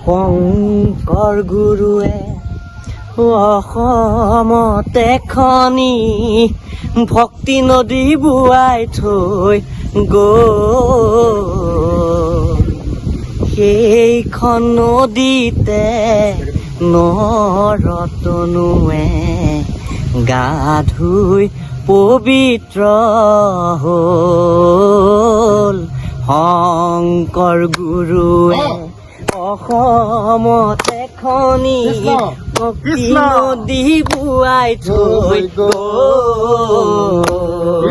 শংকৰ গুৰুৱে অসমত এখনি ভক্তি নদী বোৱাই থৈ গ'ল সেইখন নদীতে নৰতনুৱে গা ধুই পবিত্ৰ হ'ল শংকৰ গুৰুৱে অসমত এখনি ভক্তি নদী বোৱাই থৈ গ'ল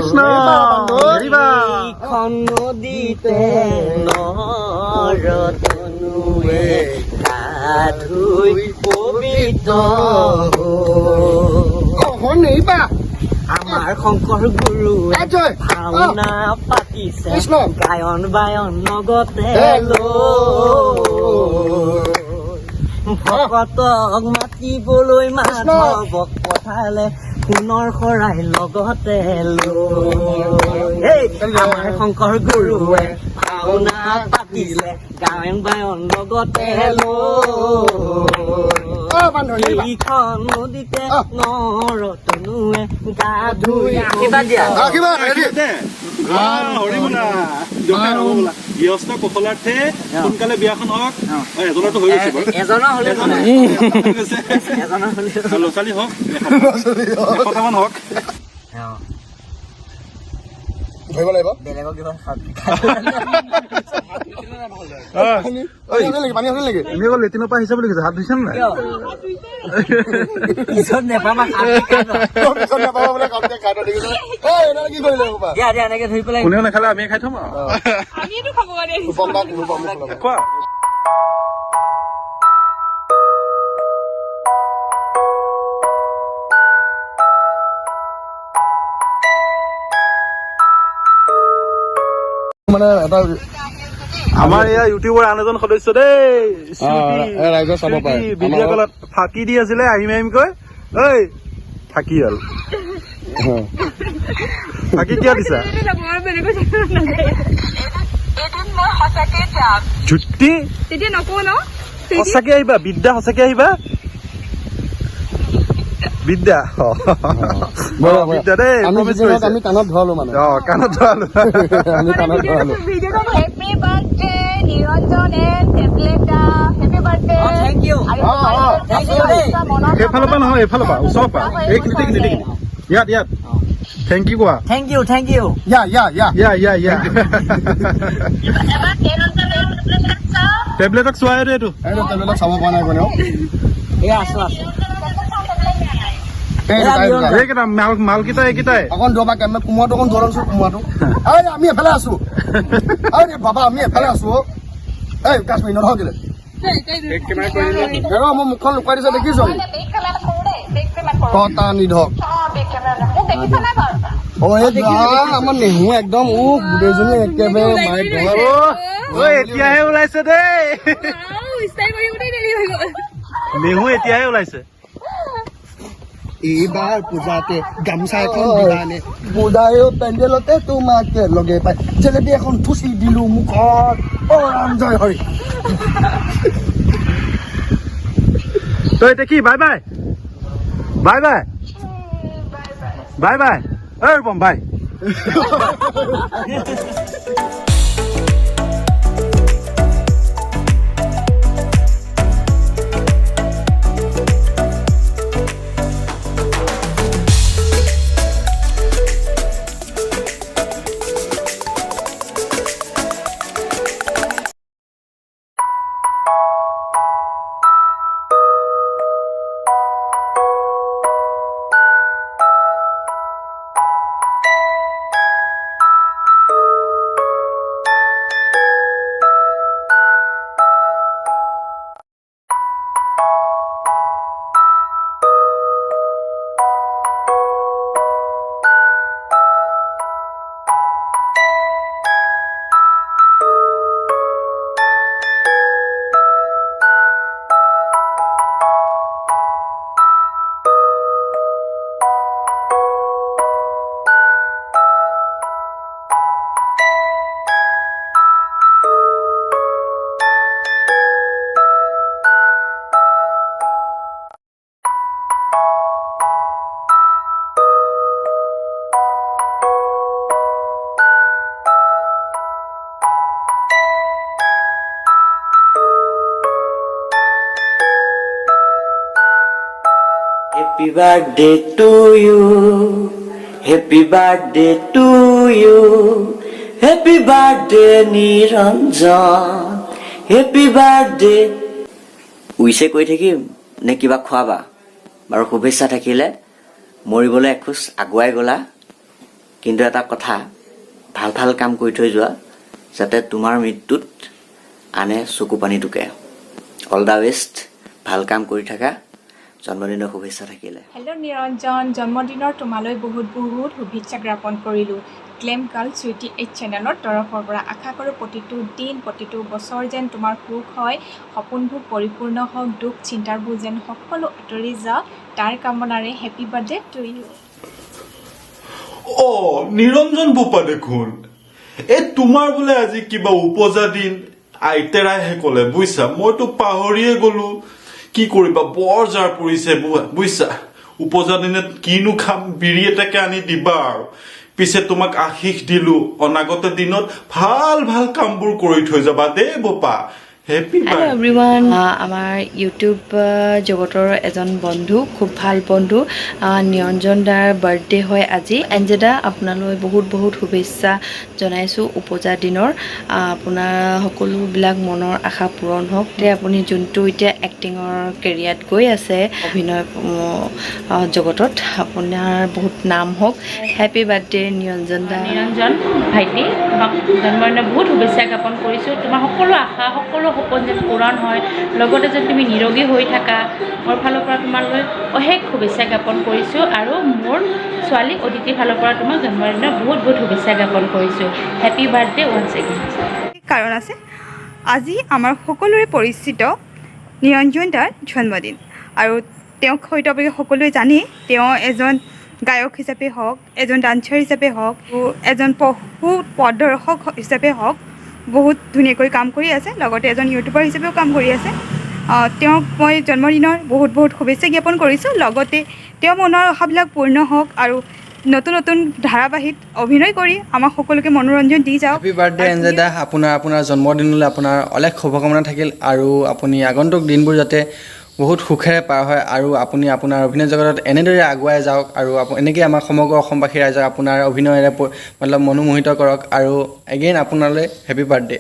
সেইখন নদীতে নৰতনুৱে গা ধুই পবিত্ৰ হ'ল আমাৰ শংকৰ গুৰুৱে ভাওনা পাতিছে গায়ন বায়ন লগতে ভকতক মাতিবলৈ মাধৱক পঠালে সোণৰ শৰাই লগতে লৈ আমাৰ শংকৰ গুৰুৱে ভাওনা পাতিছে গায়ন বায়ন লগতে এইখন নদীতে নৰতনুৱে গা ধুই গৃহস্থ কুশলাৰ্থে সোনকালে বিয়াখন হওক এজনৰতো হৈ গৈছে ল'ৰা ছোৱালী হওক এশটামান হওক ধৰিব লাগিব বেলেগক পানী হ'ল নেকি এনে অকল লেট্ৰিনৰ পৰা আহিছে বুলি কৈছে হাত ধুইছে নাই কোনেও নাখালে আমি খাই থম কোৱা মানে এটা আমাৰ এয়া ইউটিউবৰ আন এজন সদস্য দেই ৰাইজৰ চাব পাৰে ভিডিঅ' কলত ফাঁকি দি আছিলে আহিম আহিম কৈ ঐ ফাঁকি হ'ল ফাঁকি কিয় দিছা ঝুটি সঁচাকে আহিবা বিদ্যা সঁচাকে আহিবা বিদ্যা বিদ্যা দেই আমি কাণত ধৰালো মানে কাণত ধৰালো আমি কাণত ধৰালো Happy birthday, Niranjan and Tableta. Happy birthday. Thank you. এইফালৰ পৰা নহয় এইফালৰ পৰা ওচৰৰ পৰা এইখিনি ইয়াত থেংক ইউ কোৱা থেংক ইউ ইয়া টেবলেটক চোৱাই এইটো টেবলেটক চাব পৰা নাই কোনেও মালকেইটা এইকেইটাই অকণ দবা কোমোৱাটো অকণ দৌৰাচোন কোমোৱাটো আমি এফালে আছো বাবা আমি এফালে আছো এই কাশ্মীৰ নধৰ দিলে মই মুখখন লুকুৱাই দিছে দেখিছ কটা নিধক আমাৰ নেহু একদম গোটেইজনী একেবাৰে এতিয়াহে ওলাইছে দেই নেহু এতিয়াহে ওলাইছে এইবাৰ পূজাতে গামোচা এখন দিলানে পূজায়ো পেণ্ডেলতে তোমাকে লগে পাই জেলেপি এখন থুচি দিলো মুখত ৰাম জয় হৰি তই এতিয়া কি বাই বাই ঐ ৰূপম বাই Happy birthday to you. Happy birthday to you. Happy birthday Niranjan. Happy birthday. উইছে কৈ থাকিম নে কিবা খোৱাবা বাৰু শুভেচ্ছা থাকিলে মৰিবলৈ এখোজ আগুৱাই গলা কিন্তু এটা কথা ভাল ভাল কাম কৰি থৈ যোৱা যাতে তোমাৰ মৃত্যুত আনে চকু পানী টুকে অল দা বেষ্ট ভাল কাম কৰি থাকা জন্মদিনৰ শুভেচ্ছা থাকিলে হেল্ল' নিৰঞ্জন জন্মদিনৰ তোমালৈ বহুত বহুত শুভেচ্ছা জ্ঞাপন কৰিলোঁ গ্লেম গাৰ্ল চুইটি এইচ চেনেলৰ তৰফৰ পৰা আশা কৰোঁ প্ৰতিটো দিন প্ৰতিটো বছৰ যেন তোমাৰ সুখ হয় সপোনবোৰ পৰিপূৰ্ণ হওক দুখ চিন্তাবোৰ যেন সকলো আঁতৰি যাওক তাৰ কামনাৰে happy birthday to you Niranjan বোপা দেখোন তোমাৰ বোলে আজি কিবা উপজা দিন আইতেৰাইহে ক'লে বুইছা মইতো পাহৰিয়ে গলো কি কৰিবা বৰ জাৰ পৰিছে বুইছা উপজা দিনত কিনো খাম বিৰি এটাকে আনি দিবা আৰু পিছে তোমাক আশীষ দিলো অনাগত দিনত ভাল ভাল কামবোৰ কৰি থৈ যাবা দেই বোপা Hello everyone, আমাৰ ইউটিউব জগতৰ এজন বন্ধু খুব ভাল বন্ধু নিৰঞ্জন দাৰ বাৰ্থডে হয় আজি এঞ্জেদা আপোনালৈ বহুত বহুত শুভেচ্ছা জনাইছোঁ উপজা দিনৰ আপোনাৰ সকলোবিলাক মনৰ আশা পূৰণ হওক আপুনি যোনটো এতিয়া এক্টিঙৰ কেৰিয়াৰত গৈ আছে অভিনয় জগতত আপোনাৰ বহুত নাম হওক হেপী বাৰ্থডে নিৰঞ্জন দা নিৰঞ্জন ভাইটি তোমাক জন্মদিনৰ বহুত শুভেচ্ছা জ্ঞাপন কৰিছোঁ তোমাৰ সকলো আশা সকলো সপোন যেন পূৰণ হয় লগতে যেন তুমি নিৰোগী হৈ থাকা মোৰ ফালৰ পৰা তোমালৈ অশেষ শুভেচ্ছা জ্ঞাপন কৰিছোঁ আৰু মোৰ ছোৱালী অদিতিৰ ফালৰ পৰা তোমাক জন্মদিনৰ বহুত বহুত শুভেচ্ছা জ্ঞাপন কৰিছোঁ হেপী বাৰ্থডে ওৱান্স এগেইন কাৰণ আছে আজি আমাৰ সকলোৰে পৰিচিত নিৰঞ্জন দাৰ জন্মদিন আৰু তেওঁক হয়তো সকলোৱে জানেই তেওঁ এজন গায়ক হিচাপে হওক এজন ডান্সাৰ হিচাপে হওক এজন পশু পদদৰ্শক হিচাপে হওক বহুত ধুনীয়াকৈ কাম কৰি আছে লগতে এজন ইউটিউবাৰ হিচাপেও কাম কৰি আছে তেওঁক মই জন্মদিনৰ বহুত বহুত শুভেচ্ছা জ্ঞাপন কৰিছোঁ লগতে তেওঁ মনৰ আশাবিলাক পূৰ্ণ হওক আৰু নতুন নতুন ধাৰাবাহিক অভিনয় কৰি আমাক সকলোকে মনোৰঞ্জন দি যাওক হেপী বাৰ্থডে এঞ্জেদা আপোনাৰ জন্মদিনলৈ আপোনাৰ অলেখ শুভকামনা থাকিল আৰু আপুনি আগন্তুক দিনবোৰ যাতে বহুত সুখেৰে পাৰ হয় আৰু আপুনি আপোনাৰ অভিনয় জগতত এনেদৰে আগুৱাই যাওক আৰু এনেকৈ আমাৰ সমগ্ৰ অসমবাসী ৰাইজক আপোনাৰ অভিনয়েৰে মনোমোহিত কৰক আৰু এগেইন আপোনালৈ হেপী বাৰ্থডে